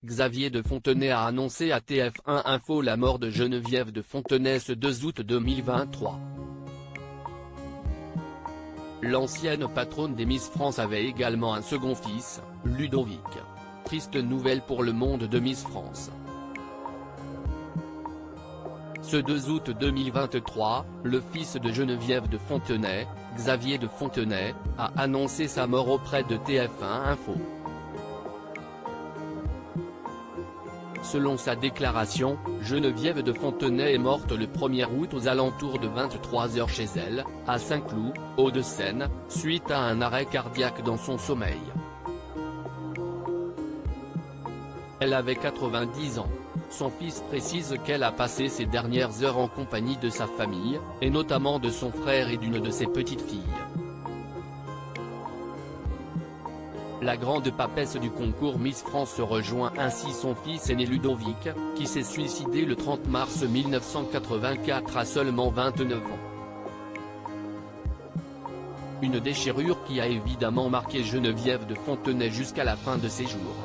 Xavier de Fontenay a annoncé à TF1 Info la mort de Geneviève de Fontenay ce 2 août 2023. L'ancienne patronne des Miss France avait également un second fils, Ludovic. Triste nouvelle pour le monde de Miss France. Ce 2 août 2023, le fils de Geneviève de Fontenay, Xavier de Fontenay, a annoncé sa mort auprès de TF1 Info. Selon sa déclaration, Geneviève de Fontenay est morte le 1er août aux alentours de 23h chez elle, à Saint-Cloud, Hauts-de-Seine, suite à un arrêt cardiaque dans son sommeil. Elle avait 90 ans. Son fils précise qu'elle a passé ses dernières heures en compagnie de sa famille, et notamment de son frère et d'une de ses petites filles. La grande papesse du concours Miss France rejoint ainsi son fils aîné Ludovic, qui s'est suicidé le 30 mars 1984 à seulement 29 ans. Une déchirure qui a évidemment marqué Geneviève de Fontenay jusqu'à la fin de ses jours.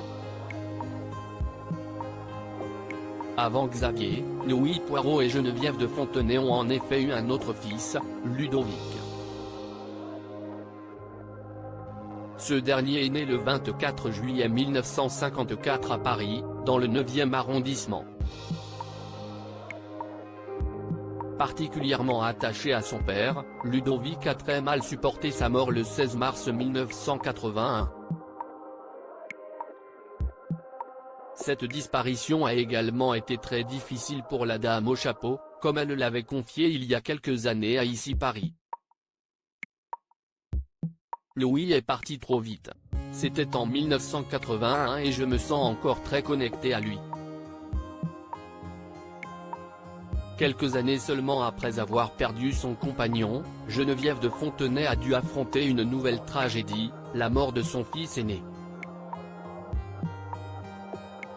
Avant Xavier, Louis Poirot et Geneviève de Fontenay ont en effet eu un autre fils, Ludovic. Ce dernier est né le 24 juillet 1954 à Paris, dans le 9e arrondissement. Particulièrement attaché à son père, Ludovic a très mal supporté sa mort le 16 mars 1981. Cette disparition a également été très difficile pour la dame au chapeau, comme elle l'avait confié il y a quelques années à Ici Paris. Louis est parti trop vite. C'était en 1981 et je me sens encore très connecté à lui. Quelques années seulement après avoir perdu son compagnon, Geneviève de Fontenay a dû affronter une nouvelle tragédie, la mort de son fils aîné.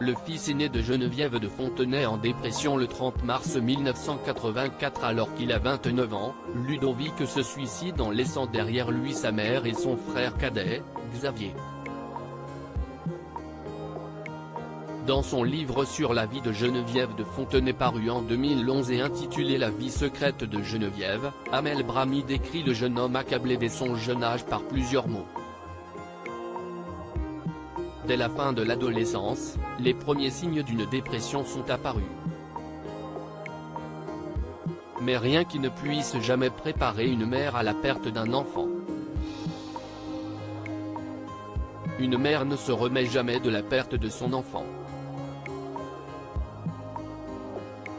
Le fils aîné de Geneviève de Fontenay en dépression le 30 mars 1984 alors qu'il a 29 ans, Ludovic se suicide en laissant derrière lui sa mère et son frère cadet, Xavier. Dans son livre sur la vie de Geneviève de Fontenay paru en 2011 et intitulé La vie secrète de Geneviève, Amel Brami décrit le jeune homme accablé dès son jeune âge par plusieurs mots. Dès la fin de l'adolescence, les premiers signes d'une dépression sont apparus. Mais rien qui ne puisse jamais préparer une mère à la perte d'un enfant. Une mère ne se remet jamais de la perte de son enfant.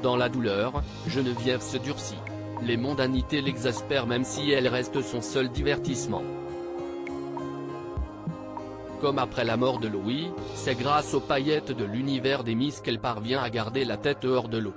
Dans la douleur, Geneviève se durcit. Les mondanités l'exaspèrent même si elle reste son seul divertissement. Comme après la mort de Louis, c'est grâce aux paillettes de l'univers des Miss qu'elle parvient à garder la tête hors de l'eau.